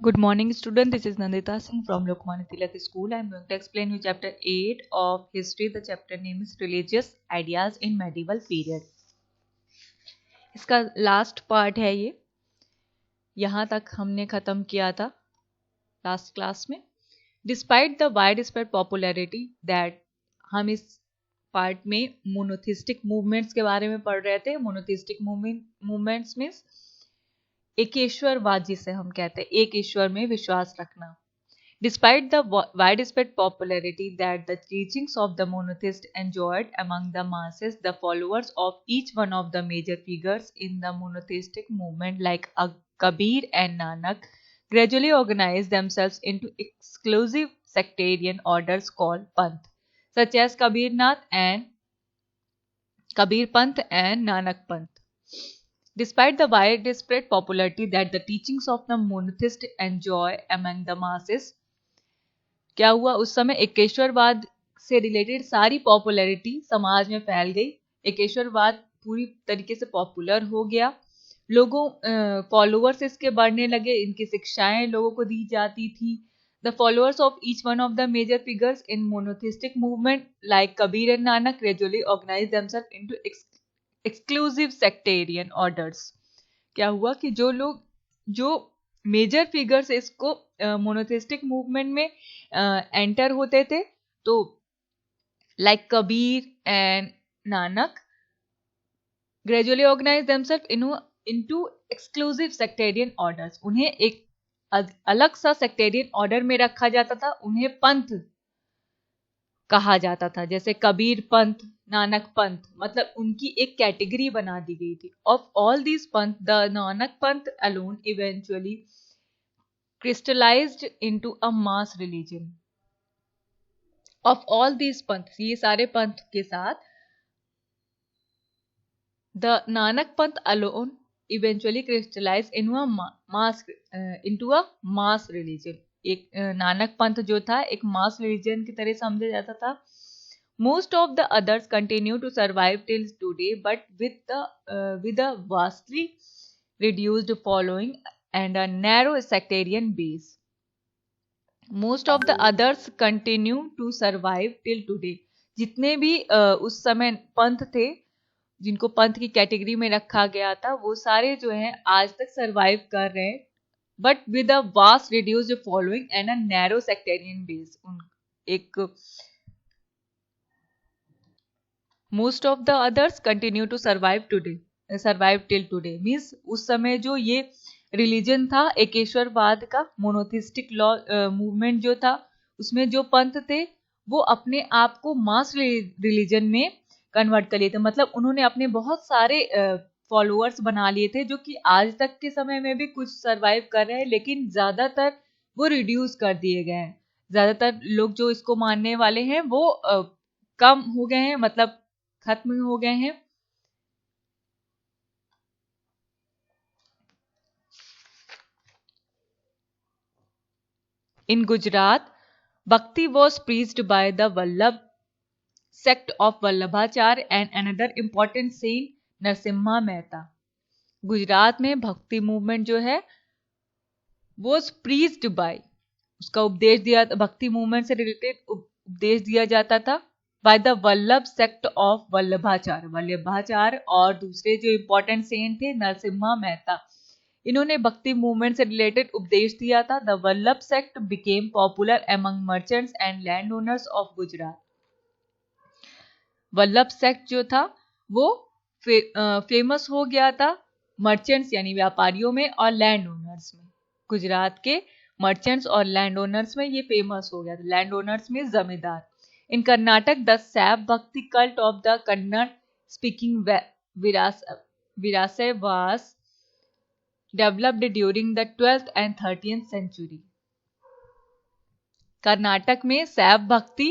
Good morning, student. This is Nandita Singh from Lokmanya Tilak School. I am going to explain you chapter 8 of history. The chapter name is religious ideas in medieval period. इसका last part है ये. यहाँ तक हमने खत्म किया था last class में. Despite the wide spread popularity that, हम इस पार्ट में मोनोथिस्टिक मूवमेंट्स के बारे में पढ़ रहे थे. मोनोथिस्टिक मूवमेंट्स मीन्स एकेश्वरवाद, जिसे हम कहते हैं एक ईश्वर में विश्वास रखना. Despite the widespread popularity that the teachings of the monotheist enjoyed among the masses, the followers of each one of the major figures in the monotheistic movement, like Kabir and Nanak, gradually organized themselves into exclusive sectarian orders called Panth, such as Kabir Panth and Nanak Panth. Despite the widespread popularity that the teachings of the monotheist enjoy among the masses, क्या हुआ उस समय एकेश्वरवाद से related सारी popularity समाज में फैल गई. एकेश्वरवाद पूरी तरीके से पॉपुलर हो गया. लोगों फॉलोअर्स इसके बढ़ने लगे. इनकी शिक्षाएं लोगों को दी जाती थी. The followers of each one of the major figures in monotheistic movement like Kabir and Nanak gradually organise themselves into exclusive sectarian orders. क्या हुआ कि जो मेजर फिगर्स इसको मोनोथिस्टिक मूवमेंट में एंटर होते थे, तो like Kabir and Nanak gradually organise themselves into exclusive sectarian orders. उन्हें एक अलग सा सेक्टेरियन ऑर्डर में रखा जाता था. उन्हें पंथ कहा जाता था, जैसे कबीर पंथ, नानक पंथ, मतलब उनकी एक कैटेगरी बना दी गई थी. ऑफ ऑल दीज पंथ द नानक पंथ alone eventually crystallized into a mass religion. Of all these पंथ, ये सारे पंथ के साथ the नानक पंथ alone eventually crystallized into a mass religion. एक नानक पंथ जो था एक मास रिलीजन की तरह समझा जाता था. Most of the others continue to survive till today, but with a vastly reduced following and a narrow sectarian base. Most of the others continue to survive till today. जितने भी उस समय पंथ थे, जिनको पंथ की कैटेगरी में रखा गया था, वो सारे जो हैं आज तक सरवाइव कर रहे हैं, but with a vast reduced following and a narrow sectarian base. एक most of the others continue to survive till today means उस समय जो ये रिलीजन था एकेश्वरवाद का, मोनोथिस्टिक लॉ मूवमेंट जो था, उसमें जो पंथ थे वो अपने आप को मास रिलीजन में कन्वर्ट कर लिए थे. मतलब उन्होंने अपने बहुत सारे फॉलोअर्स बना लिए थे, जो कि आज तक के समय में भी कुछ सरवाइव कर रहे हैं, लेकिन ज्यादातर वो रिड्यूस कर दिए गए हैं. ज्यादातर लोग जो इसको मानने वाले हैं वो कम हो गए हैं, मतलब खत्म हो गए हैं. In Gujarat, Bhakti was preached by the Vallabh sect of Vallabhacharya and another important saint Narasimha Mehta. Gujarat में भक्ति मूवमेंट जो है was preached by, उसका उपदेश दिया, भक्ति मूवमेंट से रिलेटेड उपदेश दिया जाता था by the Vallabh sect of Vallabhacharya और दूसरे जो इंपॉर्टेंट सेंट थे नरसिम्हा मेहता. इन्होंने भक्ति मूवमेंट से रिलेटेड उपदेश दिया था. The Vallabh sect became popular among merchants and land owners of Gujarat. Vallabh sect जो था वो फेमस हो गया था मर्चेंट्स यानी व्यापारियों में और लैंड ओनर्स में. गुजरात के मर्चेंट्स और लैंड ओनर्स में ये फेमस हो गया था. लैंड ओनर्स में जमींदार. इन कर्नाटक द सैव bhakti cult of the Kannada speaking Virashaiva was developed during the 12th and 13th century. Karnataka में शैव भक्ति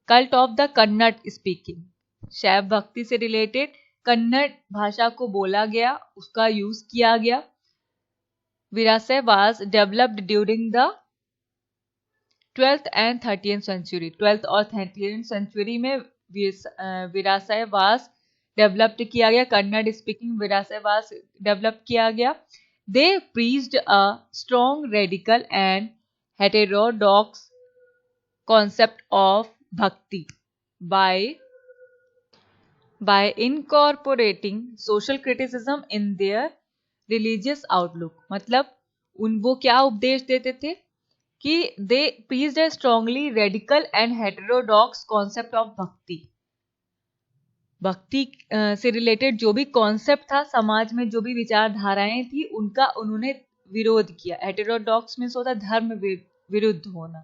cult of the Kannada speaking, शैव भक्ति से रिलेटेड कन्नड़ भाषा को बोला गया, उसका यूज किया गया. Virashaiva was developed during the 12th and 13th century. 12th और 13th century में विरासय वास डेवलप्ड किया गया. कन्नड़ स्पीकिंग विरासय वास डेवलप किया गया. They preached a strong, radical and heterodox concept of bhakti by incorporating social criticism in their religious outlook. मतलब वो क्या उपदेश देते थे कि they preached a strongly radical and heterodox concept of bhakti. भक्ति से रिलेटेड जो भी कॉन्सेप्ट था, समाज में जो भी विचारधाराएं थी, उनका उन्होंने विरोध किया. हेटेरोडॉक्स में होता धर्म विरुद्ध होना.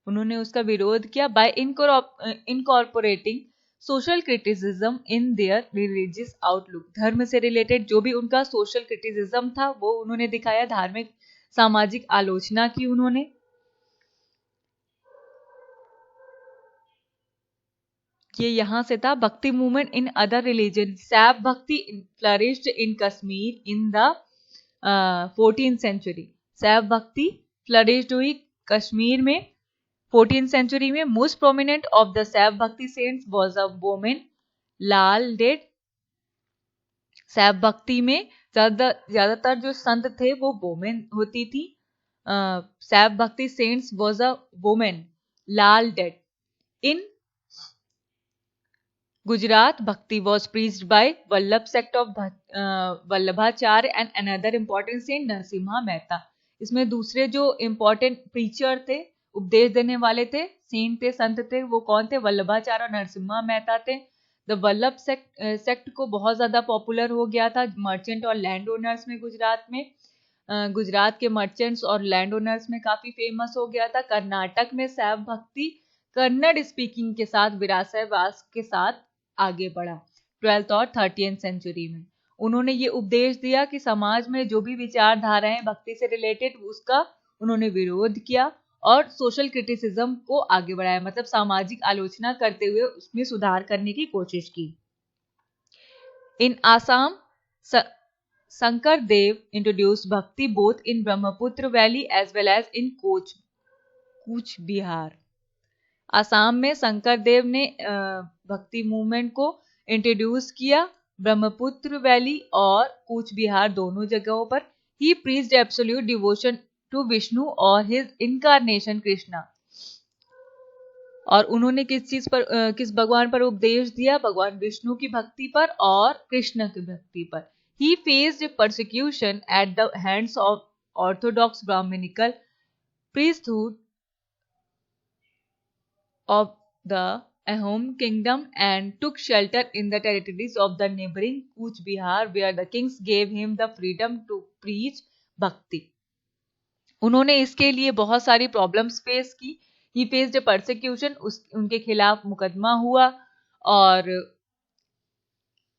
उन्होंने उसका विरोध किया bye incorporating social criticism in their religious outlook. धर्म से रिलेटेड जो भी उनका सोशल क्रिटिसिज्म था वो उन्होंने दिखाया, धार्मिक सामाजिक आलोचना की उन्होंने. ये यहां से था. भक्ति movement in other religion. Shaiva bhakti flourished in Kashmir in the 14th century. Shaiva bhakti flourished हुई कश्मीर में 14th सेंचुरी में. मोस्ट प्रोमिनेंट ऑफ द सैव bhakti saints was a women, Lal Ded. Shaiva भक्ति में ज्यादातर जो संत थे वो वुमेन होती थी. Shaiva bhakti saints was a women, Lal Ded. In Gujarat, Bhakti was preached by Vallabh sect of Vallabhacharya and another important saint Narasimha Mehta. इसमें दूसरे जो इम्पोर्टेंट प्रीचर थे, उपदेश देने वाले थे, सेंट थे, संत थे, वो कौन थे? वल्लभाचार्य और नरसिम्हा मेहता थे. द वल्लभ सेक्ट को बहुत ज्यादा पॉपुलर हो गया था मर्चेंट और लैंड ओनर्स में गुजरात में. गुजरात के मर्चेंट्स और लैंड ओनर्स में काफी फेमस हो गया था. कर्नाटक में सैव भक्ति कन्नड़ स्पीकिंग के साथ विरासतवास के साथ आगे बढ़ा 12th और 13th सेंचुरी में. उन्होंने ये उपदेश दिया कि समाज में जो भी विचारधाराएं भक्ति से रिलेटेड, उसका उन्होंने विरोध किया और सोशल क्रिटिसिज्म को आगे बढ़ाया. मतलब सामाजिक आलोचना करते हुए उसमें सुधार करने की कोशिश की. In Assam Shankar Dev introduced bhakti both in Brahmaputra valley as well as in Cooch Behar. Assam में शंकर देव ने भक्ति मूवमेंट को इंट्रोड्यूस किया ब्रह्मपुत्र वैली और कूच बिहार दोनों जगहों पर. He preached absolute devotion to Vishnu और हिज इनकारनेशन कृष्णा. और उन्होंने किस चीज पर, किस भगवान पर उपदेश दिया? भगवान विष्णु की भक्ति पर और कृष्ण की भक्ति पर. He faced persecution at the hands of orthodox brahmanical priesthood of the Ahom kingdom and took shelter in the territories of the neighboring Cooch Bihar where the kings gave him the freedom to preach bhakti. उन्होंने इसके लिए बहुत सारी problems face की. ही faced persecution, उनके खिलाफ मुकदमा हुआ और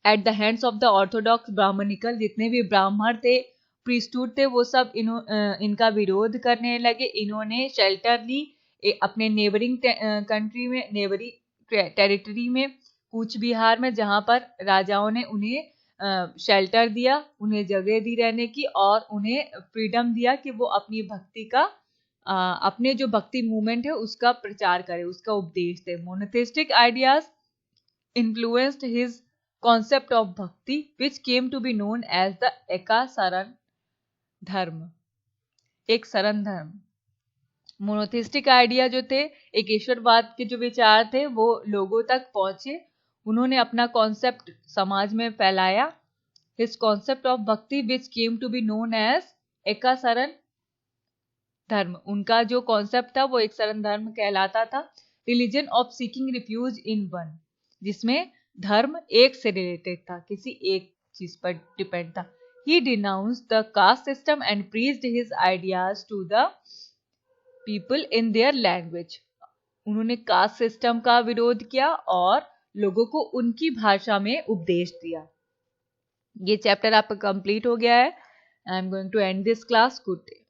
at the hands of the orthodox brahmanical, जितने भी ब्राह्मण थे, प्रीस्टूड थे, वो सब इनका विरोध करने लगे. इन्होंने शेल्टर ली अपने नेबरिंग कंट्री में, नेबरी टेरिटरी में, कूच बिहार में, जहां पर राजाओं ने उन्हें शेल्टर दिया, उन्हें जगह दी रहने की और उन्हें फ्रीडम दिया कि वो अपनी भक्ति का अपने जो भक्ति मूवमेंट है उसका प्रचार करें, उसका उपदेश दे. Monotheistic ideas influenced his concept of bhakti which came to be known as the Eka Sharana धर्म. एक शरण धर्म. मोनोथिस्टिक आइडिया जो थे, एक ईश्वरवाद के जो विचार थे, वो लोगों तक पहुंचे. उन्होंने अपना कॉन्सेप्ट समाज में फैलाया. His concept of bhakti which came to be known as Eka Sharana धर्म. उनका जो कॉन्सेप्ट था वो एक शरण धर्म कहलाता था. Religion of seeking refuge in one, जिसमें धर्म एक से रिलेटेड था, किसी एक चीज पर डिपेंड था. He denounced the caste system and preached his ideas to the people in their language. उन्होंने कास्ट सिस्टम का विरोध किया और लोगों को उनकी भाषा में उपदेश दिया. ये चैप्टर आपका कंप्लीट हो गया है. I am going to end this class. Good day.